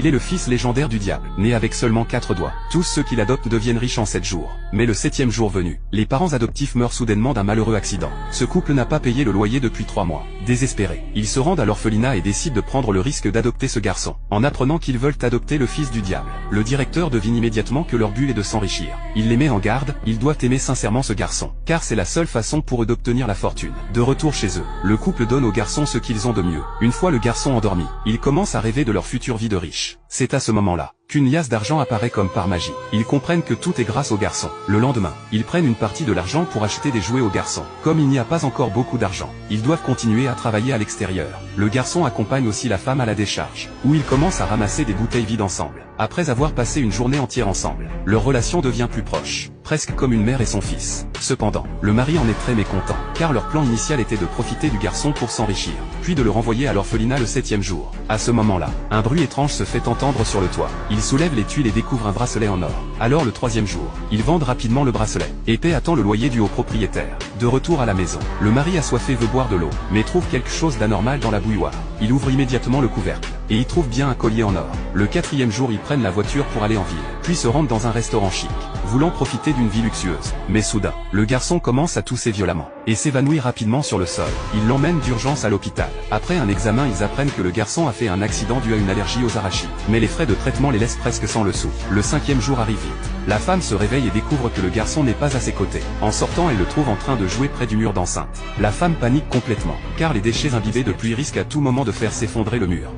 Il est le fils légendaire du diable, né avec seulement 4 doigts. Tous ceux qui l'adoptent deviennent riches en 7 jours. Mais le 7e jour venu, les parents adoptifs meurent soudainement d'un malheureux accident. Ce couple n'a pas payé le loyer depuis 3 mois. Désespérés, ils se rendent à l'orphelinat et décident de prendre le risque d'adopter ce garçon. En apprenant qu'ils veulent adopter le fils du diable, le directeur devine immédiatement que leur but est de s'enrichir. Il les met en garde, ils doivent aimer sincèrement ce garçon, car c'est la seule façon pour eux d'obtenir la fortune. De retour chez eux, le couple donne au garçon ce qu'ils ont de mieux. Une fois le garçon endormi, ils commencent à rêver de leur future vie de riche. C'est à ce moment-là qu'une liasse d'argent apparaît comme par magie. Ils comprennent que tout est grâce au garçon. Le lendemain, ils prennent une partie de l'argent pour acheter des jouets au garçon. Comme il n'y a pas encore beaucoup d'argent, ils doivent continuer à travailler à l'extérieur. Le garçon accompagne aussi la femme à la décharge, où ils commencent à ramasser des bouteilles vides ensemble. Après avoir passé une journée entière ensemble, leur relation devient plus proche, presque comme une mère et son fils. Cependant, le mari en est très mécontent, car leur plan initial était de profiter du garçon pour s'enrichir, puis de le renvoyer à l'orphelinat le 7e jour. À ce moment-là, un bruit étrange se fait entendre sur le toit. Ils soulèvent les tuiles et découvrent un bracelet en or. Alors le 3e jour, ils vendent rapidement le bracelet. Épée attend le loyer dû au propriétaire. De retour à la maison, le mari assoiffé veut boire de l'eau, mais trouve quelque chose d'anormal dans la bouilloire. Il ouvre immédiatement le couvercle, et y trouve bien un collier en or. Le 4e jour, ils prennent la voiture pour aller en ville, puis se rendent dans un restaurant chic, voulant profiter d'une vie luxueuse. Mais soudain, le garçon commence à tousser violemment, et s'évanouit rapidement sur le sol. Ils l'emmènent d'urgence à l'hôpital. Après un examen, ils apprennent que le garçon a fait un accident dû à une allergie aux arachides. Mais les frais de traitement les laissent presque sans le sou. Le 5e jour arrive vite. La femme se réveille et découvre que le garçon n'est pas à ses côtés. En sortant, elle le trouve en train de jouer près du mur d'enceinte. La femme panique complètement, car les déchets imbibés de pluie risquent à tout moment de faire s'effondrer le mur.